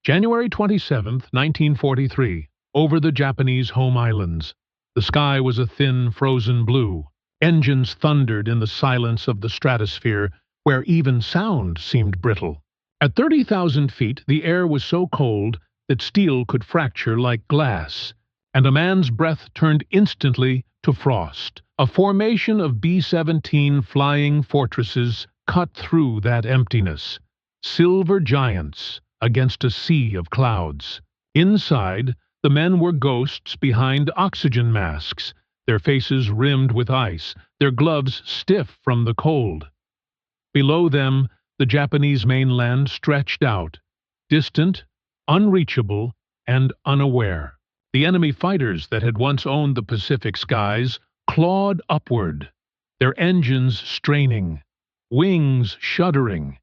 January 27, 1943, over the Japanese home islands. The sky was a thin, frozen blue. Engines thundered in the silence of the stratosphere, where even sound seemed brittle. At 30,000 feet, the air was so cold that steel could fracture like glass, and a man's breath turned instantly to frost. A formation of B-17 flying fortresses cut through that emptiness. Silver giants against a sea of clouds. Inside, the men were ghosts behind oxygen masks, their faces rimmed with ice, their gloves stiff from the cold. Below them, the Japanese mainland stretched out, distant, unreachable, and unaware. The enemy fighters that had once owned the Pacific skies clawed upward, their engines straining, wings shuddering,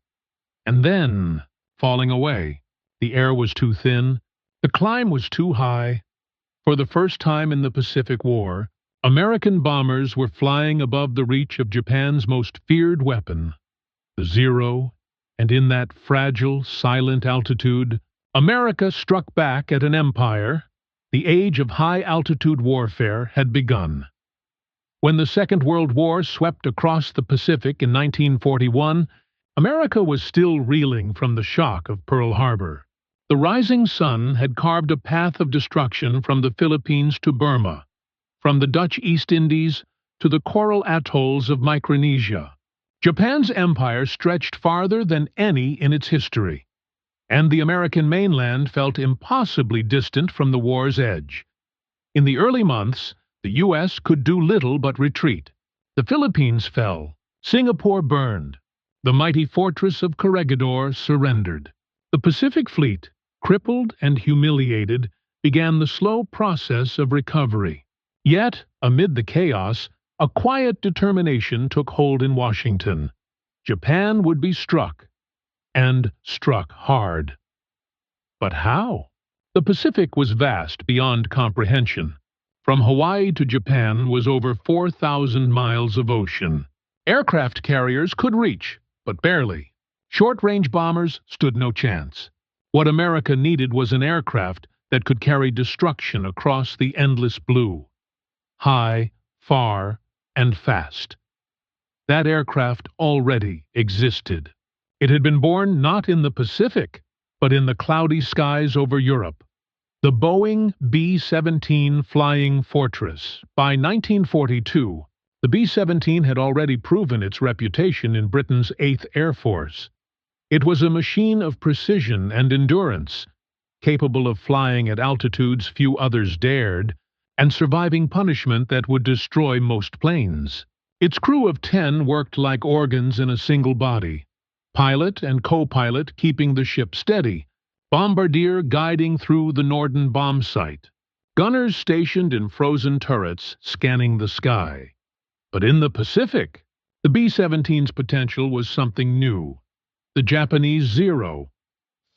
and then falling away. The air was too thin, the climb was too high. For the first time in the Pacific War, American bombers were flying above the reach of Japan's most feared weapon, the Zero, and in that fragile, silent altitude, America struck back at an empire. The age of high-altitude warfare had begun. When the Second World War swept across the Pacific in 1941, America was still reeling from the shock of Pearl Harbor. The rising sun had carved a path of destruction from the Philippines to Burma, from the Dutch East Indies to the coral atolls of Micronesia. Japan's empire stretched farther than any in its history, and the American mainland felt impossibly distant from the war's edge. In the early months, the U.S. could do little but retreat. The Philippines fell, Singapore burned, the mighty fortress of Corregidor surrendered. The Pacific Fleet, crippled and humiliated, began the slow process of recovery. Yet, amid the chaos, a quiet determination took hold in Washington. Japan would be struck, and struck hard. But how? The Pacific was vast beyond comprehension. From Hawaii to Japan was over 4,000 miles of ocean. Aircraft carriers could reach, but barely. Short-range bombers stood no chance. What America needed was an aircraft that could carry destruction across the endless blue. High, far, and fast. That aircraft already existed. It had been born not in the Pacific, but in the cloudy skies over Europe. The Boeing B-17 Flying Fortress. By 1942, the B-17 had already proven its reputation in Britain's 8th Air Force. It was a machine of precision and endurance, capable of flying at altitudes few others dared, and surviving punishment that would destroy most planes. Its crew of 10 worked like organs in a single body, pilot and co-pilot keeping the ship steady, bombardier guiding through the Norden bomb site, gunners stationed in frozen turrets scanning the sky. But in the Pacific, the B-17's potential was something new. The Japanese Zero,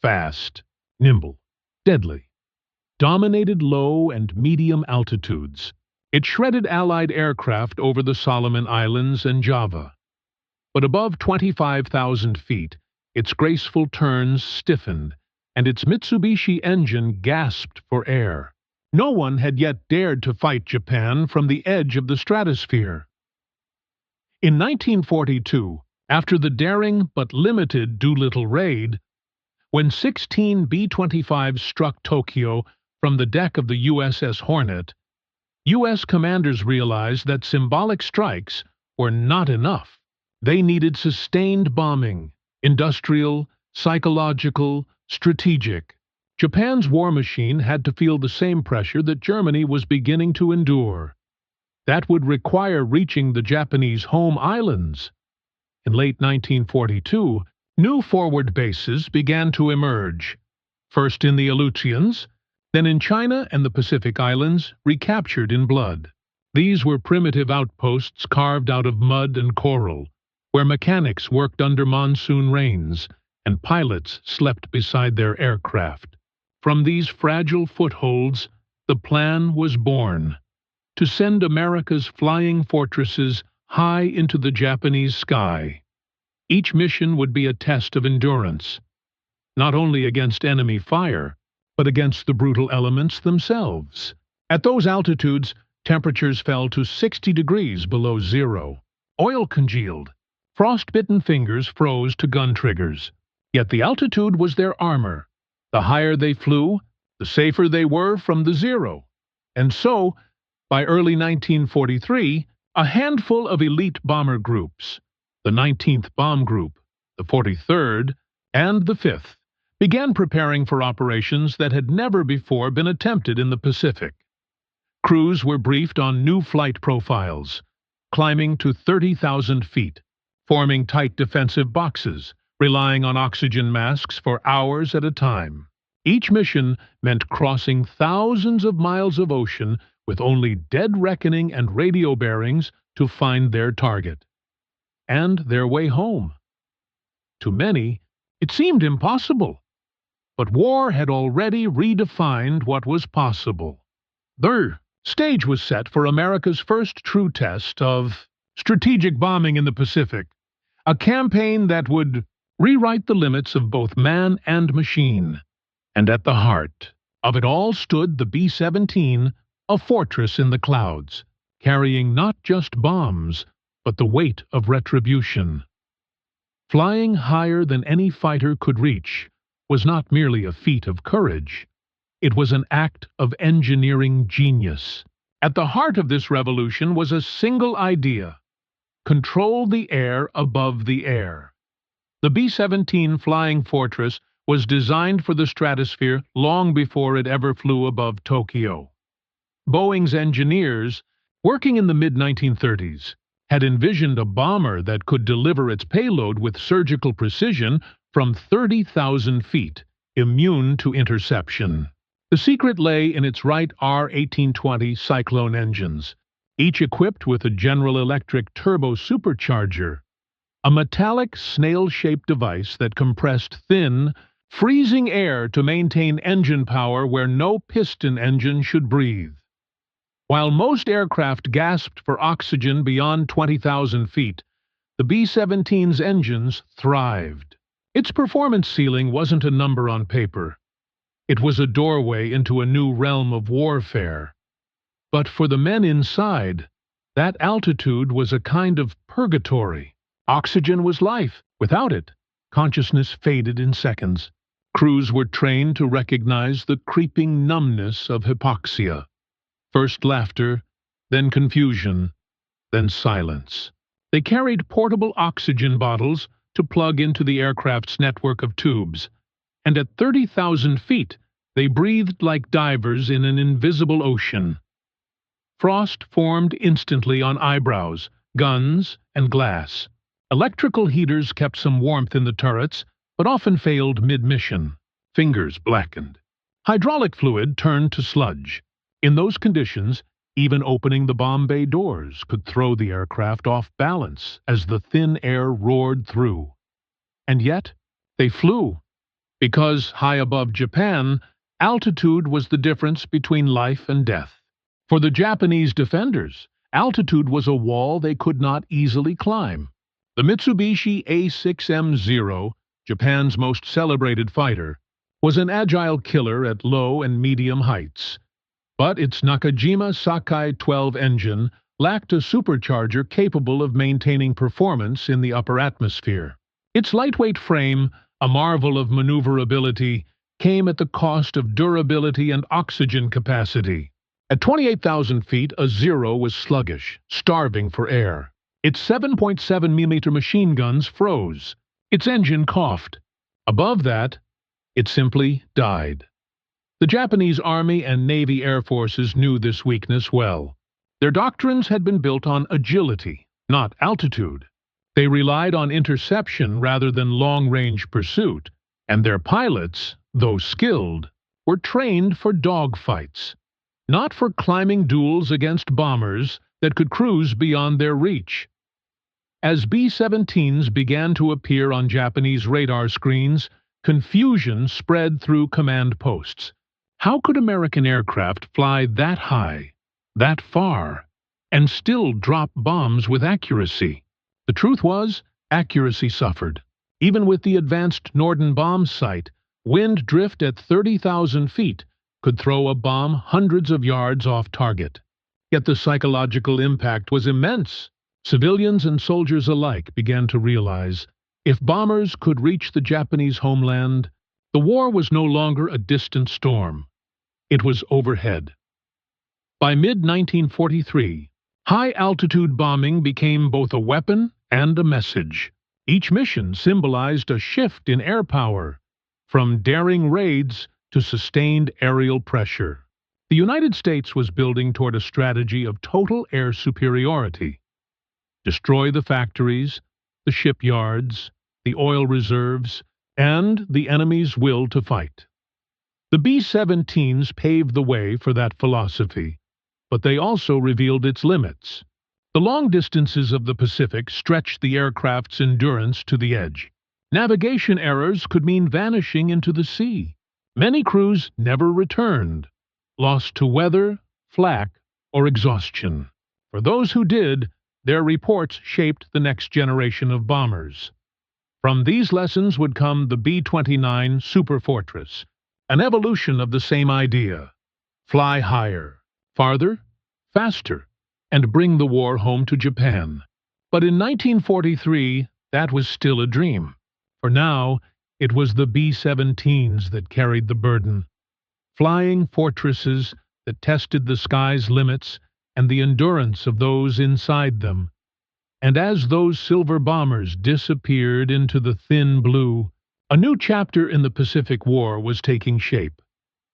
fast, nimble, deadly, dominated low and medium altitudes. It shredded Allied aircraft over the Solomon Islands and Java. But above 25,000 feet, its graceful turns stiffened, and its Mitsubishi engine gasped for air. No one had yet dared to fight Japan from the edge of the stratosphere. In 1942, after the daring but limited Doolittle raid, when 16 B-25s struck Tokyo from the deck of the USS Hornet, U.S. commanders realized that symbolic strikes were not enough. They needed sustained bombing, industrial, psychological, strategic. Japan's war machine had to feel the same pressure that Germany was beginning to endure. That would require reaching the Japanese home islands. In late 1942, new forward bases began to emerge, first in the Aleutians, then in China and the Pacific Islands, recaptured in blood. These were primitive outposts carved out of mud and coral, where mechanics worked under monsoon rains and pilots slept beside their aircraft. From these fragile footholds, the plan was born: to send America's flying fortresses high into the Japanese sky. Each mission would be a test of endurance. not only against enemy fire, but against the brutal elements themselves. At those altitudes, temperatures fell to 60 degrees below zero. Oil congealed. Frostbitten fingers froze to gun triggers. Yet the altitude was their armor. The higher they flew, the safer they were from the zero. And so, by early 1943, a handful of elite bomber groups, the 19th Bomb Group, the 43rd, and the 5th, began preparing for operations that had never before been attempted in the Pacific. Crews were briefed on new flight profiles, climbing to 30,000 feet, forming tight defensive boxes, relying on oxygen masks for hours at a time. Each mission meant crossing thousands of miles of ocean with only dead reckoning and radio bearings to find their target and their way home. To many, it seemed impossible, but war had already redefined what was possible. The stage was set for America's first true test of strategic bombing in the Pacific, a campaign that would rewrite the limits of both man and machine. And at the heart of it all stood the B-17, a fortress in the clouds, carrying not just bombs, but the weight of retribution. Flying higher than any fighter could reach was not merely a feat of courage. It was an act of engineering genius. At the heart of this revolution was a single idea: control the air above the air. The B-17 Flying Fortress was designed for the stratosphere long before it ever flew above Tokyo. Boeing's engineers, working in the mid-1930s, had envisioned a bomber that could deliver its payload with surgical precision from 30,000 feet, immune to interception. The secret lay in its Wright R-1820 Cyclone engines, each equipped with a General Electric turbo supercharger, a metallic snail-shaped device that compressed thin, freezing air to maintain engine power where no piston engine should breathe. While most aircraft gasped for oxygen beyond 20,000 feet, the B-17's engines thrived. Its performance ceiling wasn't a number on paper. It was a doorway into a new realm of warfare. But for the men inside, that altitude was a kind of purgatory. Oxygen was life. Without it, consciousness faded in seconds. Crews were trained to recognize the creeping numbness of hypoxia. First laughter, then confusion, then silence. They carried portable oxygen bottles to plug into the aircraft's network of tubes, and at 30,000 feet, they breathed like divers in an invisible ocean. Frost formed instantly on eyebrows, guns, and glass. Electrical heaters kept some warmth in the turrets, but often failed mid-mission. Fingers blackened. Hydraulic fluid turned to sludge. In those conditions, even opening the bomb bay doors could throw the aircraft off balance as the thin air roared through. And yet, they flew, because high above Japan, altitude was the difference between life and death. For the Japanese defenders, altitude was a wall they could not easily climb. The Mitsubishi A6M0, Japan's most celebrated fighter, was an agile killer at low and medium heights. But its Nakajima Sakai 12 engine lacked a supercharger capable of maintaining performance in the upper atmosphere. Its lightweight frame, a marvel of maneuverability, came at the cost of durability and oxygen capacity. At 28,000 feet, a Zero was sluggish, starving for air. Its 7.7mm machine guns froze. Its engine coughed. Above that, it simply died. The Japanese Army and Navy Air Forces knew this weakness well. Their doctrines had been built on agility, not altitude. They relied on interception rather than long-range pursuit, and their pilots, though skilled, were trained for dogfights, not for climbing duels against bombers that could cruise beyond their reach. As B-17s began to appear on Japanese radar screens, confusion spread through command posts. How could American aircraft fly that high, that far, and still drop bombs with accuracy? The truth was, accuracy suffered. Even with the advanced Norden bomb sight, Wind drift at 30,000 feet could throw a bomb hundreds of yards off target. Yet the psychological impact was immense. Civilians and soldiers alike began to realize if bombers could reach the Japanese homeland, the war was no longer a distant storm. It was overhead. By mid-1943, high-altitude bombing became both a weapon and a message. Each mission symbolized a shift in air power, from daring raids to sustained aerial pressure. The United States was building toward a strategy of total air superiority. Destroy the factories, the shipyards, the oil reserves, and the enemy's will to fight. The B-17s paved the way for that philosophy, but they also revealed its limits. The long distances of the Pacific stretched the aircraft's endurance to the edge. Navigation errors could mean vanishing into the sea. Many crews never returned, lost to weather, flak, or exhaustion. For those who did, their reports shaped the next generation of bombers. From these lessons would come the B-29 Superfortress, an evolution of the same idea: fly higher, farther, faster, and bring the war home to Japan. But in 1943, that was still a dream. For now, it was the B-17s that carried the burden. Flying fortresses that tested the sky's limits and the endurance of those inside them. And as those silver bombers disappeared into the thin blue, a new chapter in the Pacific War was taking shape.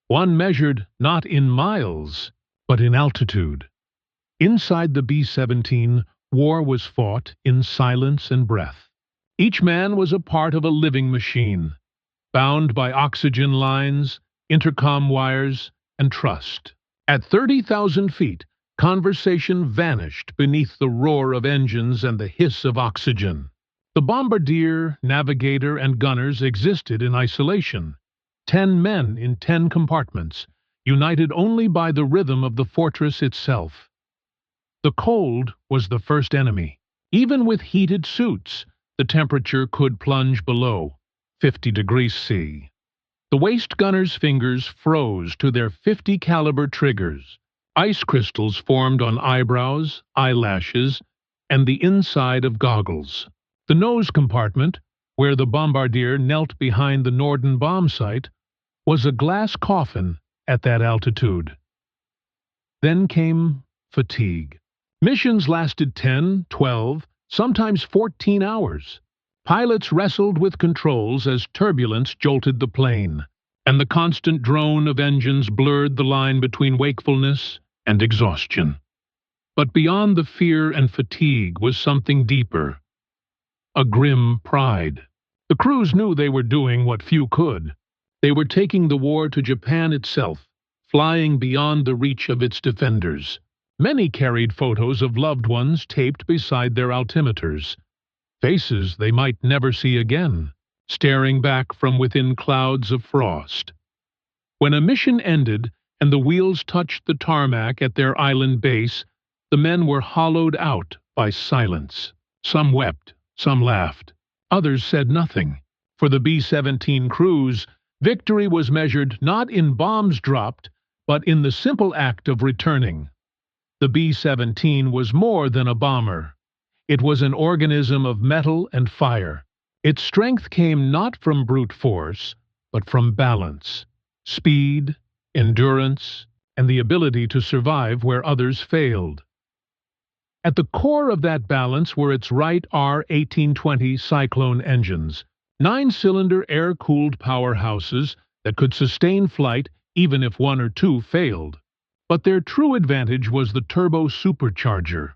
One measured not in miles, but in altitude. Inside the B-17, war was fought in silence and breath. Each man was a part of a living machine, bound by oxygen lines, intercom wires, and trust. At 30,000 feet, conversation vanished beneath the roar of engines and the hiss of oxygen. The bombardier, navigator, and gunners existed in isolation. 10 men in 10 compartments, united only by the rhythm of the fortress itself. The cold was the first enemy. Even with heated suits, the temperature could plunge below 50 degrees C. The waist gunners' fingers froze to their .50 caliber triggers. Ice crystals formed on eyebrows, eyelashes, and the inside of goggles. The nose compartment, where the bombardier knelt behind the Norden bomb site, was a glass coffin at that altitude. Then came fatigue. Missions lasted 10, 12, sometimes 14 hours. Pilots wrestled with controls as turbulence jolted the plane, and the constant drone of engines blurred the line between wakefulness and exhaustion. But beyond the fear and fatigue was something deeper, a grim pride. The crews knew they were doing what few could. They were taking the war to Japan itself, flying beyond the reach of its defenders. Many carried photos of loved ones taped beside their altimeters, faces they might never see again, staring back from within clouds of frost. When a mission ended and the wheels touched the tarmac at their island base, the men were hollowed out by silence. Some wept, some laughed, others said nothing. For the B-17 crews, victory was measured not in bombs dropped, but in the simple act of returning. The B-17 was more than a bomber. It was an organism of metal and fire. Its strength came not from brute force, but from balance, speed, endurance, and the ability to survive where others failed. At the core of that balance were its Wright R-1820 Cyclone engines, 9-cylinder air-cooled powerhouses that could sustain flight even if one or two failed. But their true advantage was the turbo supercharger,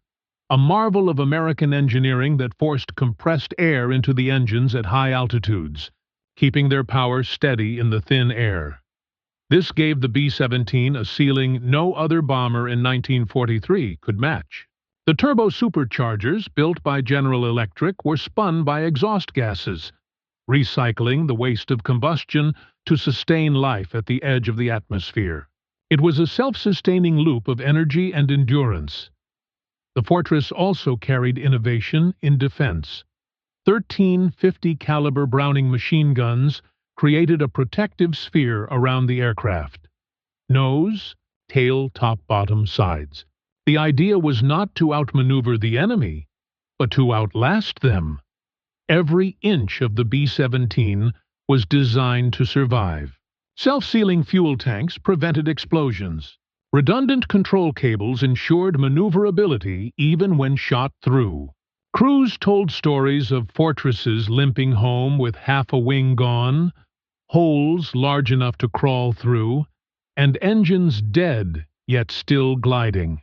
a marvel of American engineering that forced compressed air into the engines at high altitudes, keeping their power steady in the thin air. This gave the B-17 a ceiling no other bomber in 1943 could match. The turbo superchargers, built by General Electric, were spun by exhaust gases, recycling the waste of combustion to sustain life at the edge of the atmosphere. It was a self-sustaining loop of energy and endurance. The Fortress also carried innovation in defense. 13 .50 caliber Browning machine guns created a protective sphere around the aircraft. Nose, tail, top, bottom, sides. The idea was not to outmaneuver the enemy, but to outlast them. Every inch of the B-17 was designed to survive. Self-sealing fuel tanks prevented explosions. Redundant control cables ensured maneuverability even when shot through. Crews told stories of fortresses limping home with half a wing gone, holes large enough to crawl through, and engines dead yet still gliding.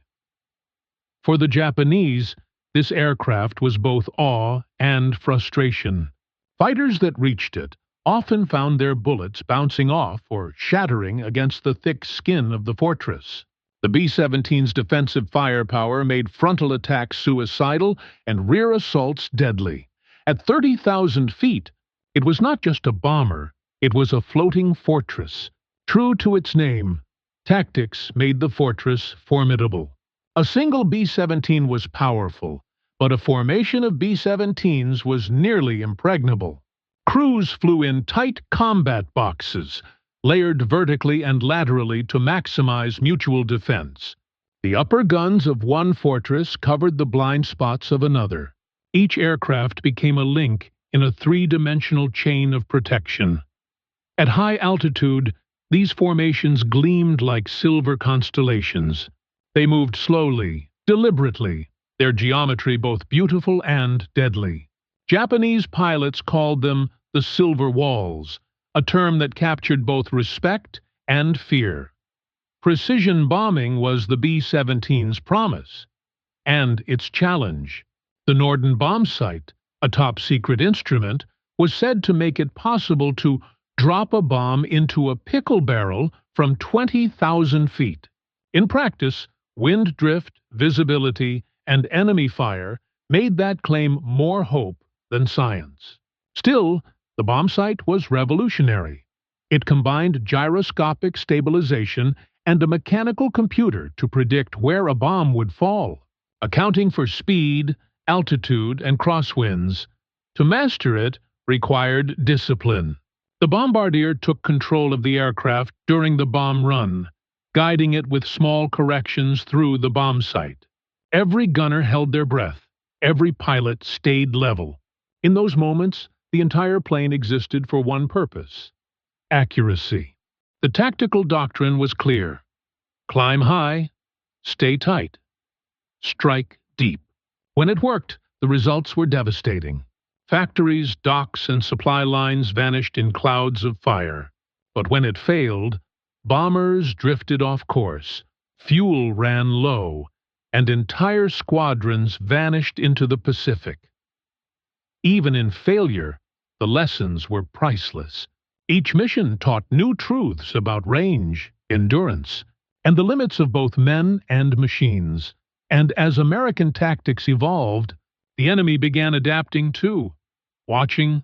For the Japanese, this aircraft was both awe and frustration. Fighters that reached it often found their bullets bouncing off or shattering against the thick skin of the fortress. The B-17's defensive firepower made frontal attacks suicidal and rear assaults deadly. At 30,000 feet, it was not just a bomber, it was a floating fortress. True to its name, tactics made the fortress formidable. A single B-17 was powerful, but a formation of B-17s was nearly impregnable. Crews flew in tight combat boxes, layered vertically and laterally to maximize mutual defense. The upper guns of one fortress covered the blind spots of another. Each aircraft became a link in a three-dimensional chain of protection. At high altitude, these formations gleamed like silver constellations. They moved slowly, deliberately, their geometry both beautiful and deadly. Japanese pilots called them the Silver Walls, a term that captured both respect and fear. Precision bombing was the B-17's promise, and its challenge. The Norden bomb sight, a top-secret instrument, was said to make it possible to drop a bomb into a pickle barrel from 20,000 feet. In practice, wind drift, visibility, and enemy fire made that claim more hope than science. Still, the bomb sight was revolutionary. It combined gyroscopic stabilization and a mechanical computer to predict where a bomb would fall, accounting for speed, altitude, and crosswinds. To master it required discipline. The bombardier took control of the aircraft during the bomb run, guiding it with small corrections through the bomb sight. Every gunner held their breath. Every pilot stayed level. In those moments, the entire plane existed for one purpose: accuracy. The tactical doctrine was clear: climb high, stay tight, strike deep. When it worked, the results were devastating. Factories, docks, and supply lines vanished in clouds of fire. But when it failed, bombers drifted off course, fuel ran low, and entire squadrons vanished into the Pacific. Even in failure, the lessons were priceless. Each mission taught new truths about range, endurance, and the limits of both men and machines. And as American tactics evolved, the enemy began adapting too, watching,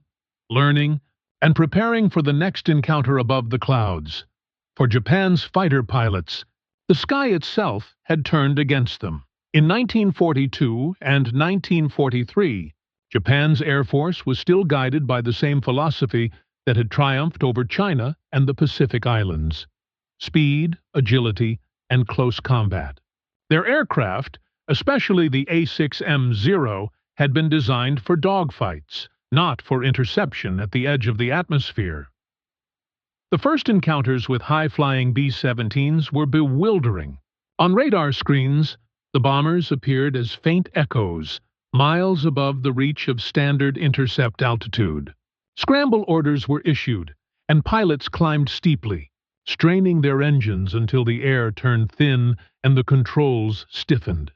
learning, and preparing for the next encounter above the clouds. For Japan's fighter pilots, the sky itself had turned against them. In 1942 and 1943, Japan's Air Force was still guided by the same philosophy that had triumphed over China and the Pacific Islands: speed, agility, and close combat. Their aircraft, especially the A6M-0, had been designed for dogfights, not for interception at the edge of the atmosphere. The first encounters with high-flying B-17s were bewildering. On radar screens, the bombers appeared as faint echoes, miles above the reach of standard intercept altitude. Scramble orders were issued, and pilots climbed steeply, straining their engines until the air turned thin and the controls stiffened.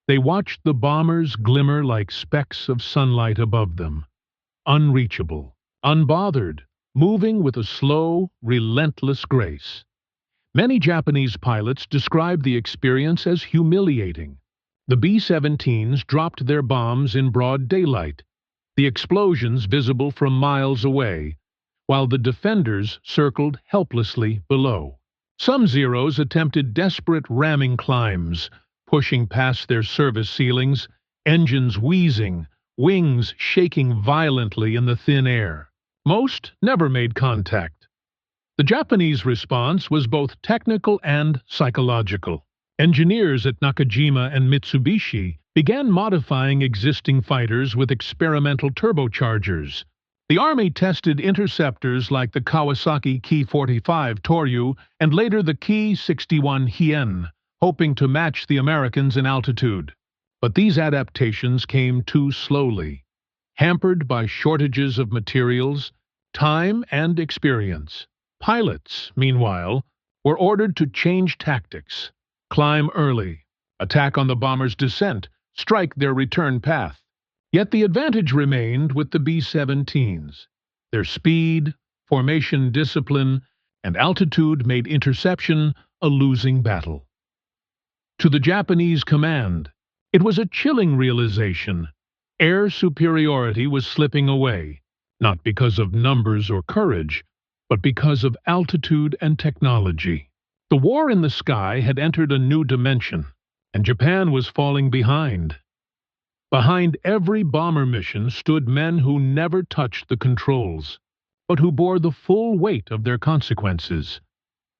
They watched the bombers glimmer like specks of sunlight above them, unreachable, unbothered, moving with a slow, relentless grace. Many Japanese pilots described the experience as humiliating. The B-17s dropped their bombs in broad daylight, the explosions visible from miles away, while the defenders circled helplessly below. Some Zeros attempted desperate ramming climbs, pushing past their service ceilings, engines wheezing, wings shaking violently in the thin air. Most never made contact. The Japanese response was both technical and psychological. Engineers at Nakajima and Mitsubishi began modifying existing fighters with experimental turbochargers. The Army tested interceptors like the Kawasaki Ki-45 Toryu and later the Ki-61 Hien, hoping to match the Americans in altitude. But these adaptations came too slowly, hampered by shortages of materials, time, and experience. Pilots, meanwhile, were ordered to change tactics, climb early, attack on the bomber's descent, strike their return path. Yet the advantage remained with the B-17s. Their speed, formation discipline, and altitude made interception a losing battle. To the Japanese command, it was a chilling realization. Air superiority was slipping away, not because of numbers or courage, but because of altitude and technology. The war in the sky had entered a new dimension, and Japan was falling behind. Behind every bomber mission stood men who never touched the controls, but who bore the full weight of their consequences.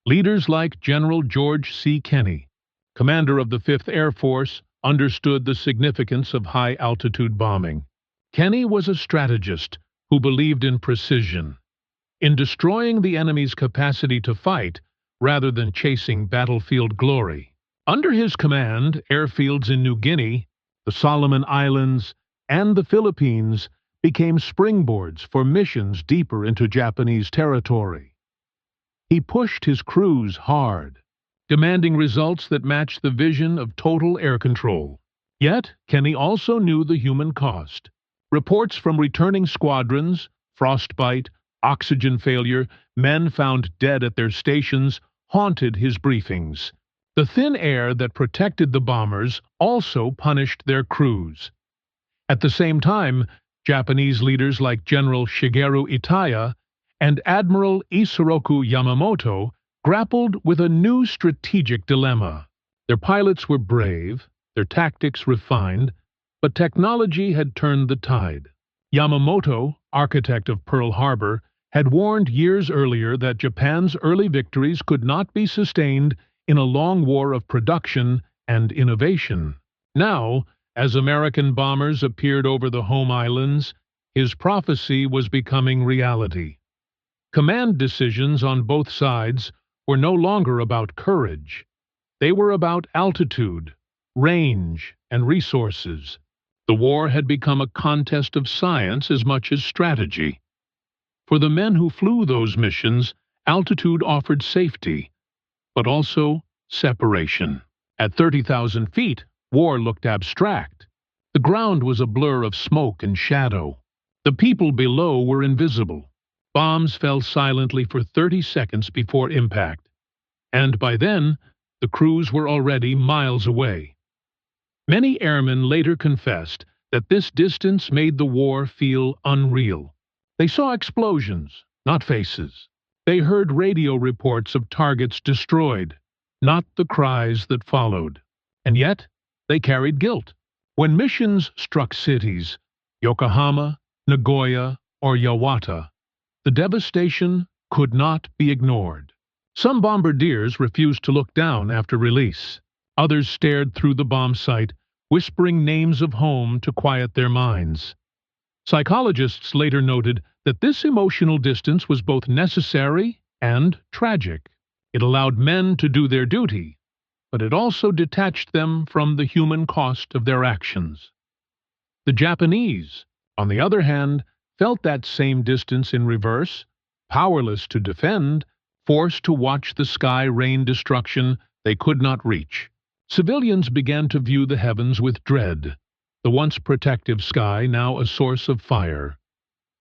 Leaders like General George C. Kenney, commander of the 5th Air Force, understood the significance of high-altitude bombing. Kenney was a strategist who believed in precision, in destroying the enemy's capacity to fight rather than chasing battlefield glory. Under his command, airfields in New Guinea, the Solomon Islands, and the Philippines became springboards for missions deeper into Japanese territory. He pushed his crews hard, demanding results that matched the vision of total air control. Yet, Kenney also knew the human cost. Reports from returning squadrons, frostbite, oxygen failure, men found dead at their stations, haunted his briefings. The thin air that protected the bombers also punished their crews. At the same time, Japanese leaders like General Shigeru Itaya and Admiral Isoroku Yamamoto grappled with a new strategic dilemma. Their pilots were brave, their tactics refined, but technology had turned the tide. Yamamoto, architect of Pearl Harbor, had warned years earlier that Japan's early victories could not be sustained in a long war of production and innovation. Now, as American bombers appeared over the home islands, his prophecy was becoming reality. Command decisions on both sides were no longer about courage. They were about altitude, range, and resources. The war had become a contest of science as much as strategy. For the men who flew those missions, altitude offered safety, but also separation. At 30,000 feet, war looked abstract. The ground was a blur of smoke and shadow. The people below were invisible. Bombs fell silently for 30 seconds before impact, and by then, the crews were already miles away. Many airmen later confessed that this distance made the war feel unreal. They saw explosions, not faces. They heard radio reports of targets destroyed, not the cries that followed. And yet, they carried guilt. When missions struck cities, Yokohama, Nagoya, or Yawata, the devastation could not be ignored. Some bombardiers refused to look down after release. Others stared through the bomb site, whispering names of home to quiet their minds. Psychologists later noted that this emotional distance was both necessary and tragic. It allowed men to do their duty, but it also detached them from the human cost of their actions. The Japanese, on the other hand, felt that same distance in reverse, powerless to defend, forced to watch the sky rain destruction they could not reach. Civilians began to view the heavens with dread, the once protective sky now a source of fire.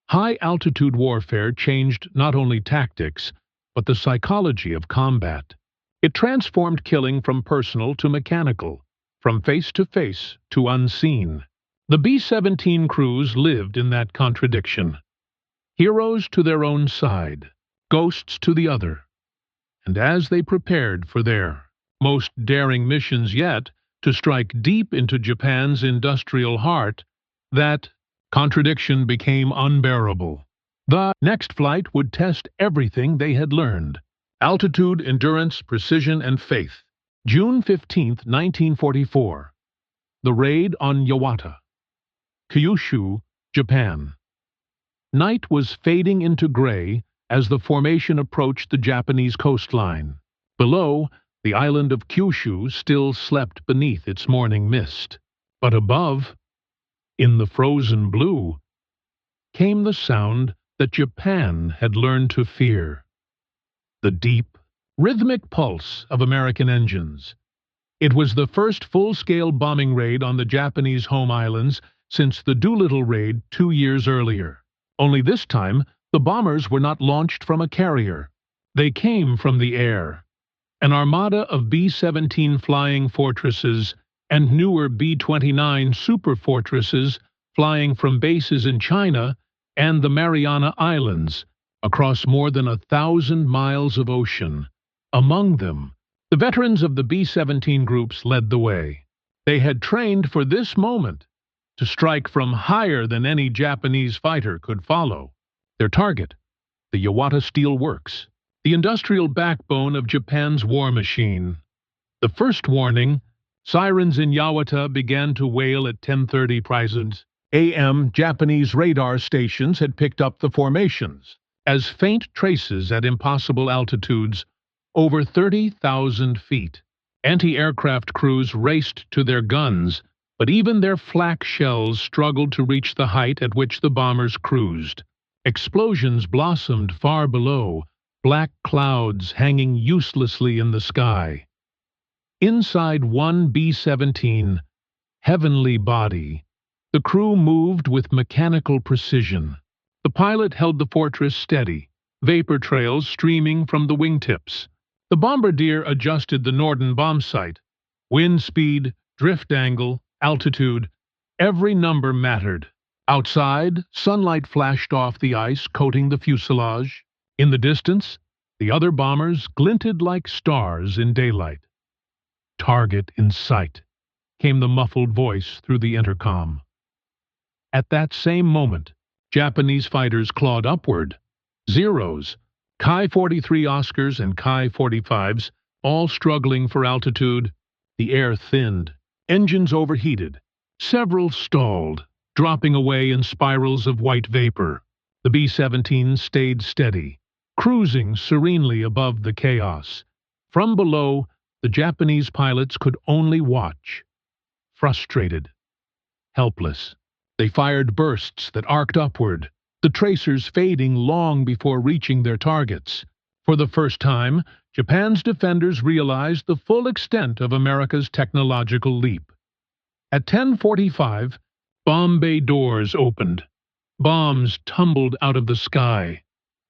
High-altitude warfare changed not only tactics, but the psychology of combat. It transformed killing from personal to mechanical, from face-to-face to unseen. The B-17 crews lived in that contradiction. Heroes to their own side, ghosts to the other. And as they prepared for their most daring missions yet, to strike deep into Japan's industrial heart, that contradiction became unbearable. The next flight would test everything they had learned: altitude, endurance, precision, and faith. June 15, 1944. The raid on Yawata, Kyushu, Japan. Night was fading into gray as the formation approached the Japanese coastline. Below, the island of Kyushu still slept beneath its morning mist. But above, in the frozen blue, came the sound that Japan had learned to fear: the deep, rhythmic pulse of American engines. It was the first full-scale bombing raid on the Japanese home islands since the Doolittle raid 2 years earlier. Only this time, the bombers were not launched from a carrier. They came from the air. An armada of B-17 flying fortresses and newer B-29 Superfortresses flying from bases in China and the Mariana Islands across more than 1,000 miles of ocean. Among them, the veterans of the B-17 groups led the way. They had trained for this moment, to strike from higher than any Japanese fighter could follow. Their target, the Yawata Steel Works, the industrial backbone of Japan's war machine. The first warning, sirens in Yawata began to wail at 10:30 present a.m. Japanese radar stations had picked up the formations as faint traces at impossible altitudes over 30,000 feet. Anti-aircraft crews raced to their guns, but even their flak shells struggled to reach the height at which the bombers cruised. Explosions blossomed far below, black clouds hanging uselessly in the sky. Inside one B-17, heavenly body, the crew moved with mechanical precision. The pilot held the fortress steady, vapor trails streaming from the wingtips. The bombardier adjusted the Norden bomb sight. Wind speed, drift angle, altitude, every number mattered. Outside, sunlight flashed off the ice, coating the fuselage. In the distance, the other bombers glinted like stars in daylight. "Target in sight," came the muffled voice through the intercom. At that same moment, Japanese fighters clawed upward. Zeros, Ki-43 Oscars and Ki-45s, all struggling for altitude. The air thinned. Engines overheated. Several stalled, dropping away in spirals of white vapor. The B-17 stayed steady, cruising serenely above the chaos. From below, the Japanese pilots could only watch. Frustrated, helpless, they fired bursts that arced upward, the tracers fading long before reaching their targets. For the first time, Japan's defenders realized the full extent of America's technological leap. At 10:45, bomb bay doors opened. Bombs tumbled out of the sky.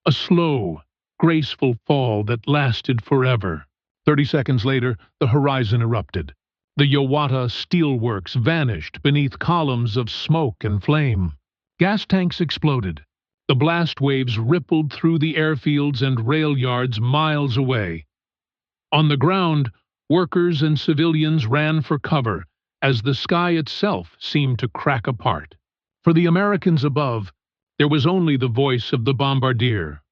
A slow, graceful fall that lasted forever. 30 seconds later, the horizon erupted. The Yawata steelworks vanished beneath columns of smoke and flame. Gas tanks exploded. The blast waves rippled through the airfields and rail yards miles away. On the ground, workers and civilians ran for cover as the sky itself seemed to crack apart. For the Americans above, there was only the voice of the bombardier.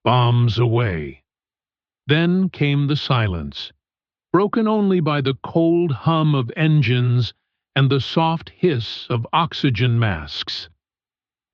Bombs away. Then came the silence, broken only by the cold hum of engines and the soft hiss of oxygen masks.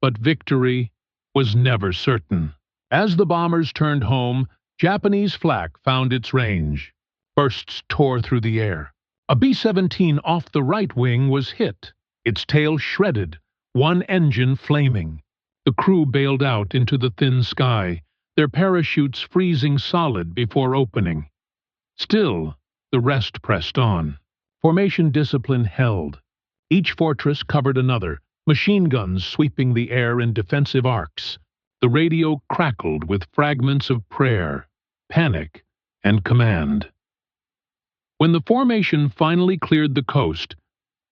But victory was never certain. As the bombers turned home, Japanese flak found its range. Bursts tore through the air. A B-17 off the right wing was hit, its tail shredded, one engine flaming. The crew bailed out into the thin sky, their parachutes freezing solid before opening. Still, the rest pressed on. Formation discipline held. Each fortress covered another, machine guns sweeping the air in defensive arcs. The radio crackled with fragments of prayer, panic, and command. When the formation finally cleared the coast,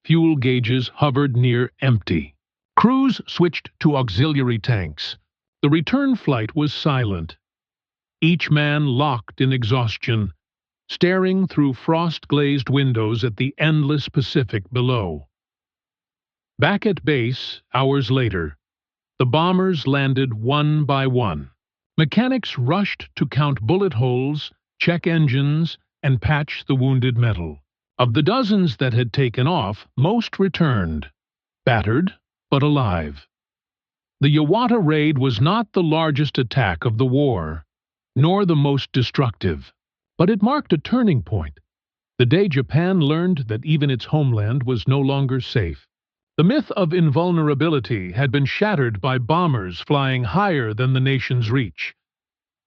fuel gauges hovered near empty. Crews switched to auxiliary tanks. The return flight was silent. Each man locked in exhaustion, staring through frost-glazed windows at the endless Pacific below. Back at base, hours later, The bombers landed one by one. Mechanics rushed to count bullet holes, check engines, and patch the wounded metal. Of the dozens that had taken off, most returned, battered but alive. The Yawata raid was not the largest attack of the war, nor the most destructive, but it marked a turning point. The day Japan learned that even its homeland was no longer safe. The myth of invulnerability had been shattered by bombers flying higher than the nation's reach.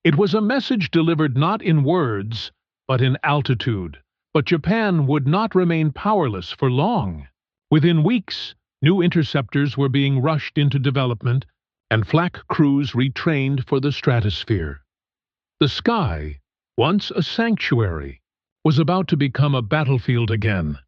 It was a message delivered not in words, but in altitude. But Japan would not remain powerless for long. Within weeks, new interceptors were being rushed into development, and flak crews retrained for the stratosphere. The sky, once a sanctuary, was about to become a battlefield again.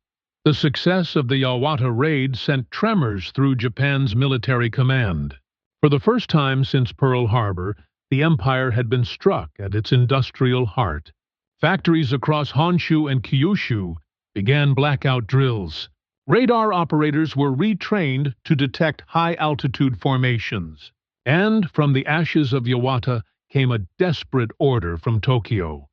The success of the Yawata raid sent tremors through Japan's military command. For the first time since Pearl Harbor, the empire had been struck at its industrial heart. Factories across Honshu and Kyushu began blackout drills. Radar operators were retrained to detect high-altitude formations. And from the ashes of Yawata came a desperate order from Tokyo.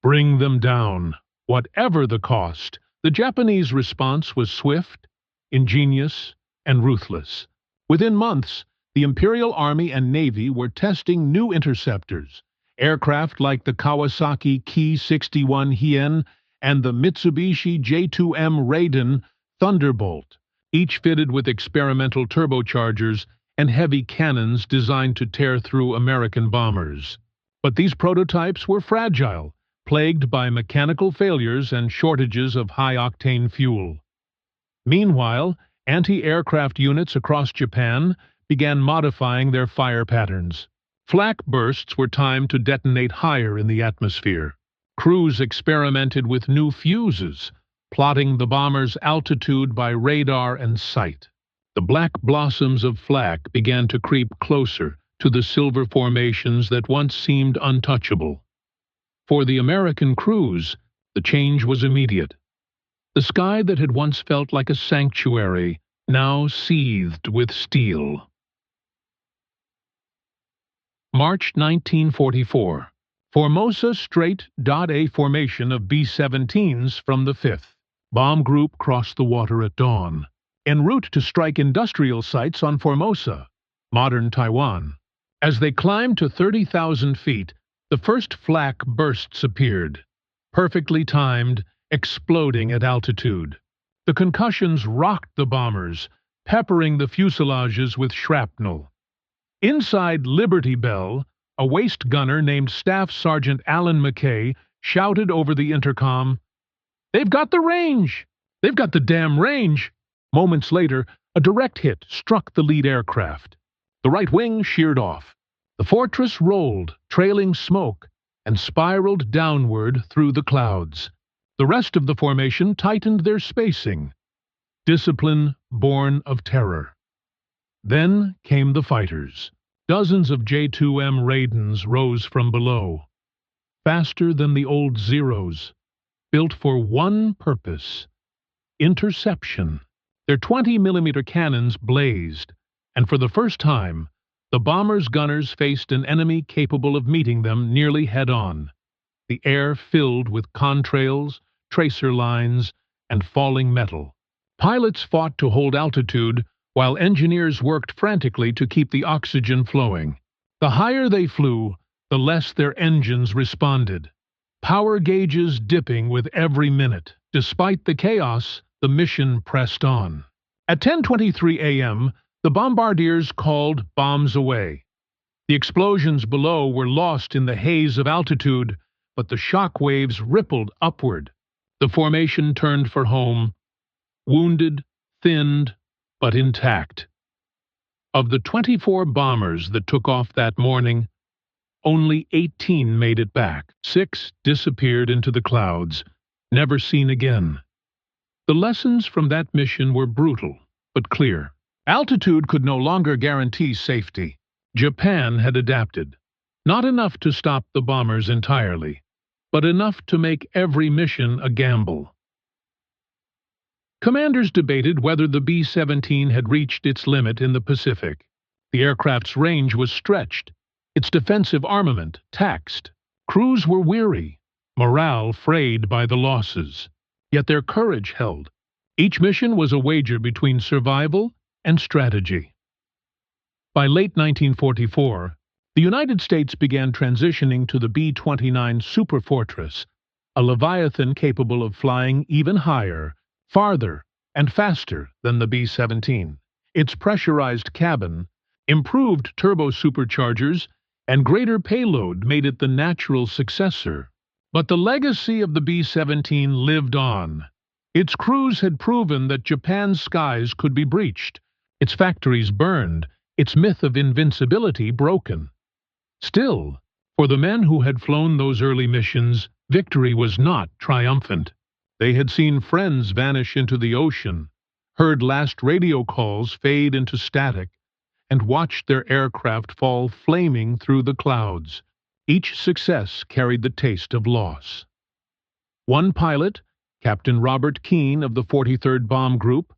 Bring them down, whatever the cost. The Japanese response was swift, ingenious, and ruthless. Within months, the Imperial Army and Navy were testing new interceptors. Aircraft like the Kawasaki Ki-61 Hien and the Mitsubishi J-2M Raiden Thunderbolt, each fitted with experimental turbochargers and heavy cannons designed to tear through American bombers. But these prototypes were fragile, plagued by mechanical failures and shortages of high-octane fuel. Meanwhile, anti-aircraft units across Japan began modifying their fire patterns. Flak bursts were timed to detonate higher in the atmosphere. Crews experimented with new fuses, plotting the bomber's altitude by radar and sight. The black blossoms of flak began to creep closer to the silver formations that once seemed untouchable. For the American crews, the change was immediate. The sky that had once felt like a sanctuary now seethed with steel. March 1944. Formosa Strait .A formation of B-17s from the 5th. Bomb group crossed the water at dawn, en route to strike industrial sites on Formosa, modern Taiwan. As they climbed to 30,000 feet, the first flak bursts appeared, perfectly timed, exploding at altitude. The concussions rocked the bombers, peppering the fuselages with shrapnel. Inside Liberty Bell, a waist gunner named Staff Sergeant Alan McKay shouted over the intercom, "They've got the range! They've got the damn range!" Moments later, a direct hit struck the lead aircraft. The right wing sheared off. The Fortress rolled, trailing smoke, and spiraled downward through the clouds. The rest of the formation tightened their spacing. Discipline born of terror. Then came the fighters. Dozens of J-2M Raidens rose from below. Faster than the old Zeros. Built for one purpose: interception. Their 20mm cannons blazed, and for the first time, the bombers' gunners faced an enemy capable of meeting them nearly head-on. The air filled with contrails, tracer lines, and falling metal. Pilots fought to hold altitude, while engineers worked frantically to keep the oxygen flowing. The higher they flew, the less their engines responded. Power gauges dipping with every minute. Despite the chaos, the mission pressed on. At 10:23 a.m., the bombardiers called bombs away. The explosions below were lost in the haze of altitude, but the shock waves rippled upward. The formation turned for home, wounded, thinned, but intact. Of the 24 bombers that took off that morning, only 18 made it back. 6 disappeared into the clouds, never seen again. The lessons from that mission were brutal, but clear. Altitude could no longer guarantee safety. Japan had adapted. Not enough to stop the bombers entirely, but enough to make every mission a gamble. Commanders debated whether the B-17 had reached its limit in the Pacific. The aircraft's range was stretched, its defensive armament taxed. Crews were weary, morale frayed by the losses. Yet their courage held. Each mission was a wager between survival and strategy. By late 1944, the United States began transitioning to the B-29 Superfortress, a Leviathan capable of flying even higher, farther, and faster than the B-17. Its pressurized cabin, improved turbo-superchargers, and greater payload made it the natural successor. But the legacy of the B-17 lived on. Its crews had proven that Japan's skies could be breached, its factories burned, its myth of invincibility broken. Still, for the men who had flown those early missions, victory was not triumphant. They had seen friends vanish into the ocean, heard last radio calls fade into static, and watched their aircraft fall flaming through the clouds. Each success carried the taste of loss. One pilot, Captain Robert Keane of the 43rd Bomb Group,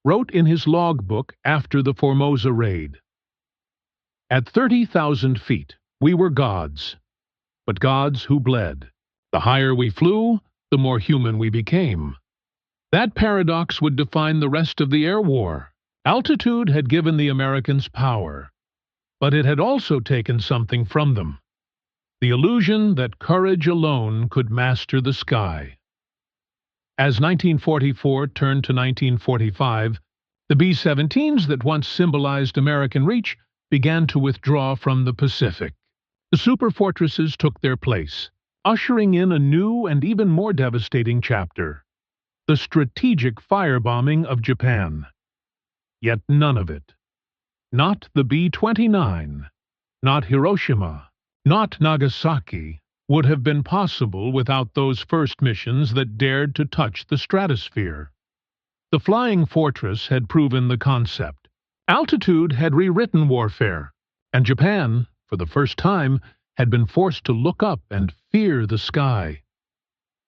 wrote in his logbook after the Formosa raid, "At 30,000 feet, we were gods, but gods who bled. The higher we flew, the more human we became." That paradox would define the rest of the air war. Altitude had given the Americans power, but it had also taken something from them: the illusion that courage alone could master the sky. As 1944 turned to 1945, the B-17s that once symbolized American reach began to withdraw from the Pacific. The superfortresses took their place, ushering in a new and even more devastating chapter: the strategic firebombing of Japan. Yet none of it, not the B-29, not Hiroshima, not Nagasaki, would have been possible without those first missions that dared to touch the stratosphere. The flying fortress had proven the concept. Altitude had rewritten warfare, and Japan, for the first time, had been forced to look up and fear the sky.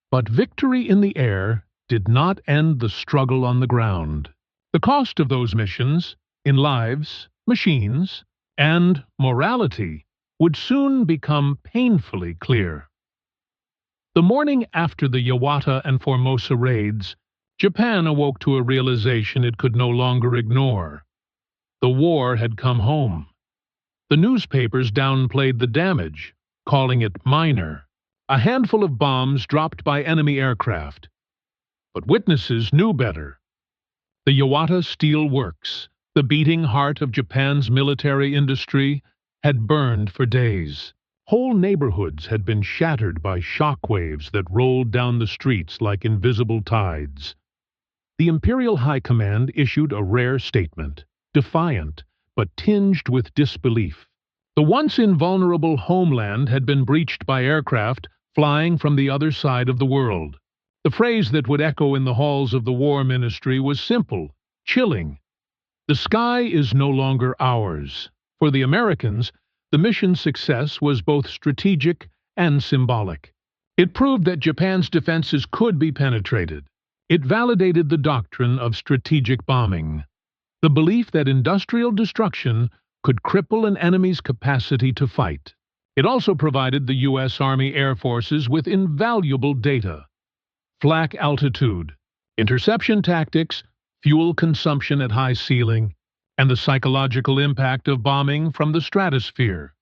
But victory in the air did not end the struggle on the ground. The cost of those missions, in lives, machines, and morality, would soon become painfully clear. The morning after the Yawata and Formosa raids, Japan awoke to a realization it could no longer ignore. The war had come home. The newspapers downplayed the damage, calling it minor, a handful of bombs dropped by enemy aircraft. But witnesses knew better. The Yawata Steel Works, the beating heart of Japan's military industry, had burned for days. Whole neighborhoods had been shattered by shock waves that rolled down the streets like invisible tides. The Imperial High Command issued a rare statement, defiant, but tinged with disbelief. The once invulnerable homeland had been breached by aircraft flying from the other side of the world. The phrase that would echo in the halls of the War Ministry was simple, chilling. The sky is no longer ours. For the Americans, the mission's success was both strategic and symbolic. It proved that Japan's defenses could be penetrated. It validated the doctrine of strategic bombing, the belief that industrial destruction could cripple an enemy's capacity to fight. It also provided the U.S. Army Air Forces with invaluable data: flak altitude, interception tactics, fuel consumption at high ceiling, and the psychological impact of bombing from the stratosphere.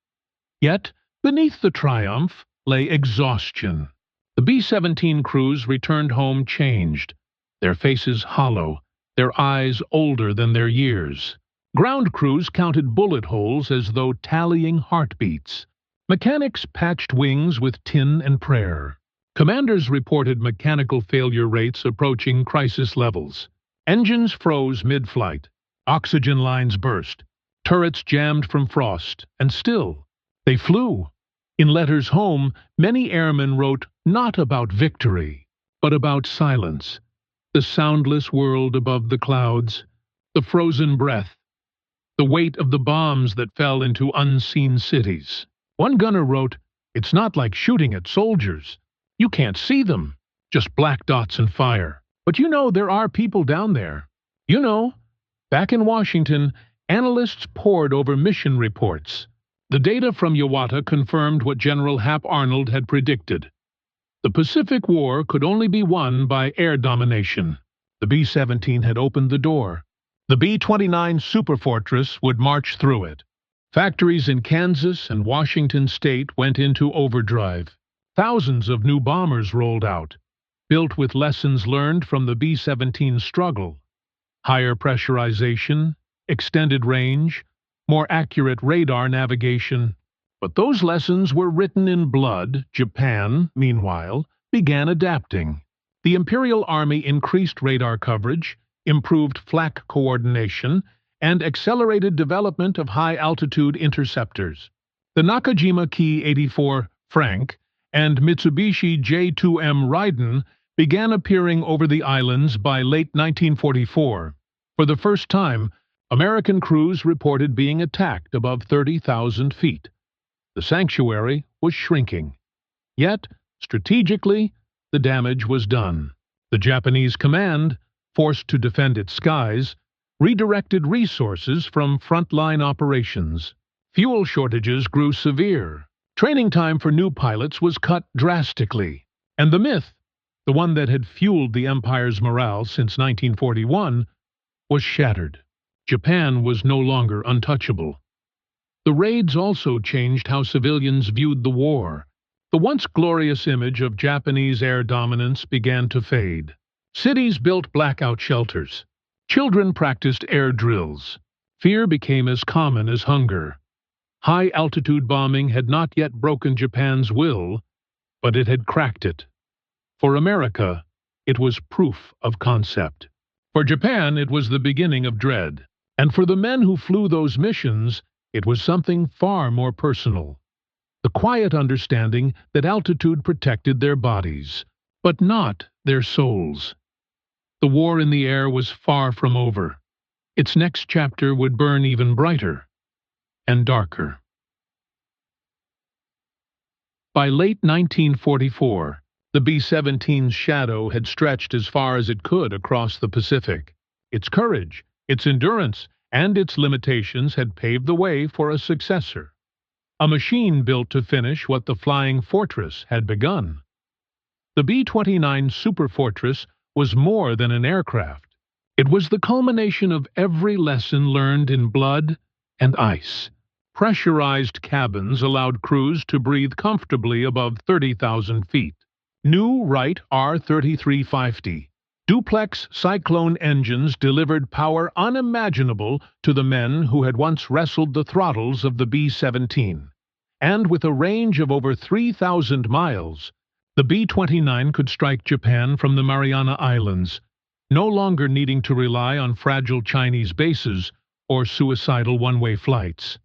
Yet, beneath the triumph lay exhaustion. The B-17 crews returned home changed, their faces hollow, their eyes older than their years. Ground crews counted bullet holes as though tallying heartbeats. Mechanics patched wings with tin and prayer. Commanders reported mechanical failure rates approaching crisis levels. Engines froze mid-flight. Oxygen lines burst. Turrets jammed from frost. And still, they flew. In letters home, many airmen wrote not about victory, but about silence. The soundless world above the clouds. The frozen breath. The weight of the bombs that fell into unseen cities. One gunner wrote, "It's not like shooting at soldiers. You can't see them, just black dots and fire. But you know there are people down there. You know, back in Washington, Analysts pored over mission reports. The data from Iwata confirmed what General Hap Arnold had predicted. The Pacific War could only be won by air domination. The B-17 had opened the door. The B-29 Superfortress would march through it. Factories in Kansas and Washington state went into overdrive. Thousands of new bombers rolled out, built with lessons learned from the B-17 struggle. Higher pressurization, extended range, more accurate radar navigation. But those lessons were written in blood. Japan, meanwhile, began adapting. The Imperial Army increased radar coverage, improved flak coordination, and accelerated development of high-altitude interceptors. The Nakajima Ki-84 Frank and Mitsubishi J-2M Raiden began appearing over the islands by late 1944. For the first time, American crews reported being attacked above 30,000 feet. The sanctuary was shrinking. Yet, strategically, the damage was done. The Japanese command, forced to defend its skies, redirected resources from frontline operations. Fuel shortages grew severe. Training time for new pilots was cut drastically. And the myth, the one that had fueled the Empire's morale since 1941, was shattered. Japan was no longer untouchable. The raids also changed how civilians viewed the war. The once glorious image of Japanese air dominance began to fade. Cities built blackout shelters. Children practiced air drills. Fear became as common as hunger. High-altitude bombing had not yet broken Japan's will, but it had cracked it. For America, it was proof of concept. For Japan, it was the beginning of dread. And for the men who flew those missions, it was something far more personal. The quiet understanding that altitude protected their bodies, but not their souls. The war in the air was far from over. Its next chapter would burn even brighter and darker. By late 1944, the B-17's shadow had stretched as far as it could across the Pacific. Its courage, its endurance, and its limitations had paved the way for a successor. A machine built to finish what the Flying Fortress had begun. The B-29 Superfortress was more than an aircraft. It was the culmination of every lesson learned in blood and ice. Pressurized cabins allowed crews to breathe comfortably above 30,000 feet. New Wright R-3350 duplex Cyclone engines delivered power unimaginable to the men who had once wrestled the throttles of the B-17. And with a range of over 3,000 miles, the B-29 could strike Japan from the Mariana Islands, no longer needing to rely on fragile Chinese bases or suicidal one-way flights.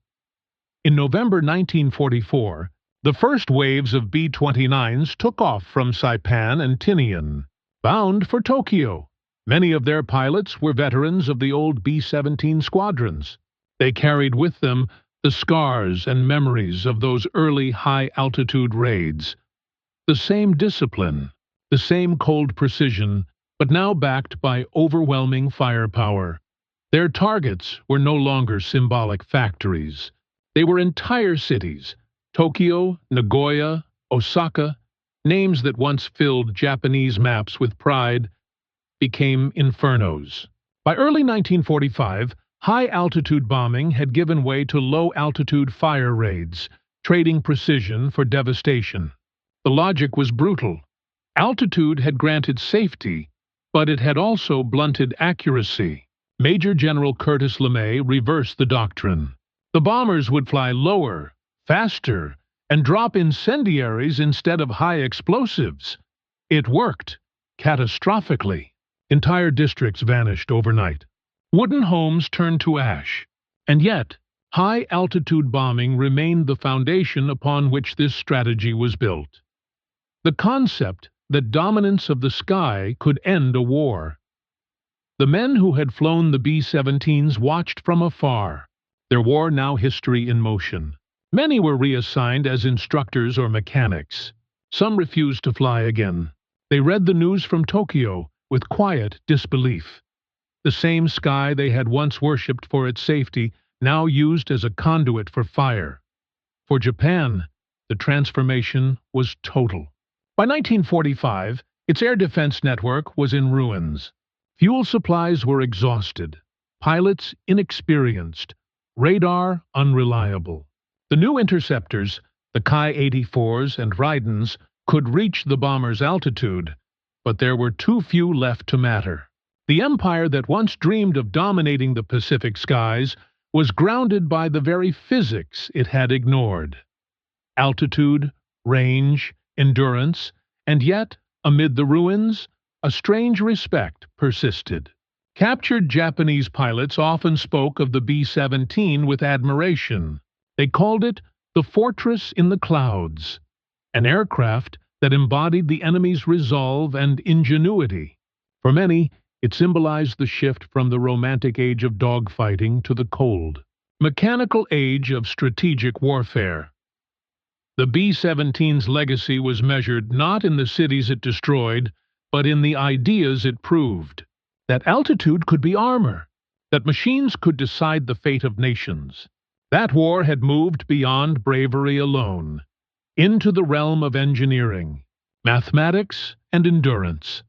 In November 1944, the first waves of B-29s took off from Saipan and Tinian, bound for Tokyo. Many of their pilots were veterans of the old B-17 squadrons. They carried with them the scars and memories of those early high-altitude raids. The same discipline, the same cold precision, but now backed by overwhelming firepower. Their targets were no longer symbolic factories. They were entire cities: Tokyo, Nagoya, Osaka. Names that once filled Japanese maps with pride became infernos. By early 1945, high-altitude bombing had given way to low-altitude fire raids, trading precision for devastation. The logic was brutal. Altitude had granted safety, but it had also blunted accuracy. Major General Curtis LeMay reversed the doctrine. The bombers would fly lower, faster, and drop incendiaries instead of high explosives. It worked, catastrophically. Entire districts vanished overnight. Wooden homes turned to ash. And yet, high-altitude bombing remained the foundation upon which this strategy was built. The concept that dominance of the sky could end a war. The men who had flown the B-17s watched from afar, their war now history in motion. Many were reassigned as instructors or mechanics. Some refused to fly again. They read the news from Tokyo with quiet disbelief. The same sky they had once worshipped for its safety, now used as a conduit for fire. For Japan, the transformation was total. By 1945, its air defense network was in ruins. Fuel supplies were exhausted, pilots inexperienced, radar unreliable. The new interceptors, the Ki-84s and Raidens, could reach the bomber's altitude, but there were too few left to matter. The empire that once dreamed of dominating the Pacific skies was grounded by the very physics it had ignored. Altitude, range, endurance, and yet, amid the ruins, a strange respect persisted. Captured Japanese pilots often spoke of the B-17 with admiration. They called it the fortress in the clouds, an aircraft that embodied the enemy's resolve and ingenuity. For many, it symbolized the shift from the romantic age of dogfighting to the cold, mechanical age of strategic warfare. The B-17's legacy was measured not in the cities it destroyed, but in the ideas it proved. That altitude could be armor, that machines could decide the fate of nations. That war had moved beyond bravery alone, into the realm of engineering, mathematics, and endurance.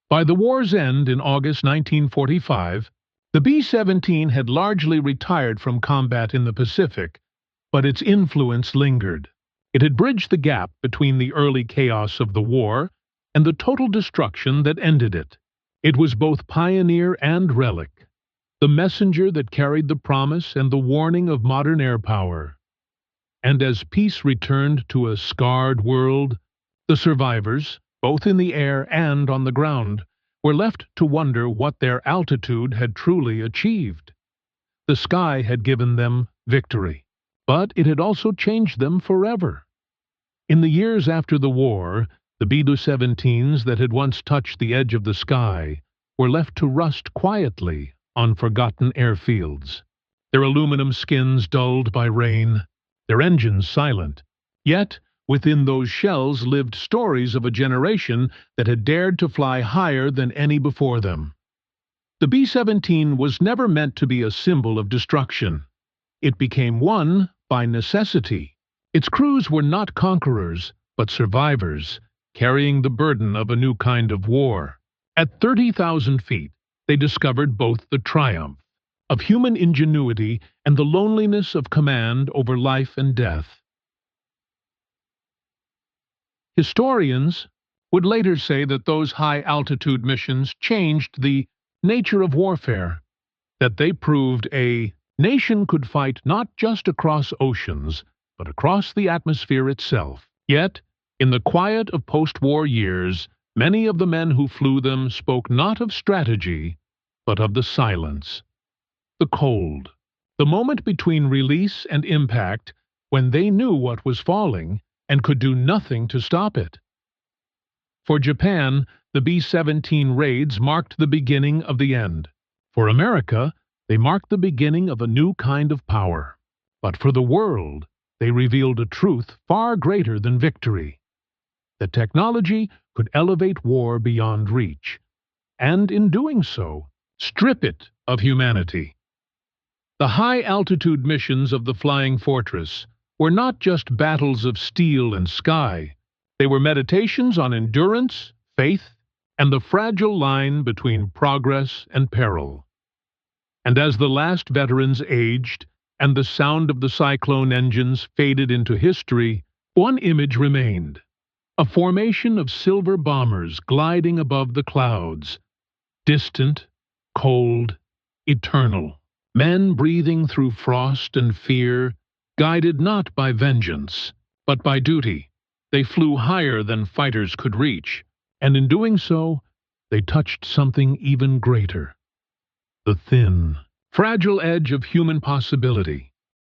By the war's end in August 1945, the B-17 had largely retired from combat in the Pacific, but its influence lingered. It had bridged the gap between the early chaos of the war and the total destruction that ended it. It was both pioneer and relic, the messenger that carried the promise and the warning of modern air power. And as peace returned to a scarred world, the survivors, both in the air and on the ground, were left to wonder what their altitude had truly achieved. The sky had given them victory, but it had also changed them forever. In the years after the war, the B-17s that had once touched the edge of the sky were left to rust quietly on forgotten airfields, their aluminum skins dulled by rain, their engines silent. Yet, within those shells lived stories of a generation that had dared to fly higher than any before them. The B-17 was never meant to be a symbol of destruction. It became one by necessity. Its crews were not conquerors, but survivors, carrying the burden of a new kind of war. At 30,000 feet, they discovered both the triumph of human ingenuity and the loneliness of command over life and death. Historians would later say that those high-altitude missions changed the nature of warfare, that they proved a nation could fight not just across oceans, but across the atmosphere itself. Yet, in the quiet of post-war years, many of the men who flew them spoke not of strategy, but of the silence, the cold, the moment between release and impact when they knew what was falling and could do nothing to stop it. For Japan, the B-17 raids marked the beginning of the end. For America, they marked the beginning of a new kind of power. But for the world, they revealed a truth far greater than victory: that technology could elevate war beyond reach, and in doing so, strip it of humanity. The high-altitude missions of the Flying Fortress were not just battles of steel and sky. They were meditations on endurance, faith, and the fragile line between progress and peril. And as the last veterans aged, and the sound of the Cyclone engines faded into history, one image remained: a formation of silver bombers gliding above the clouds, distant, cold, eternal. Men breathing through frost and fear, guided not by vengeance, but by duty. They flew higher than fighters could reach, and in doing so, they touched something even greater: the thin, fragile edge of human possibility.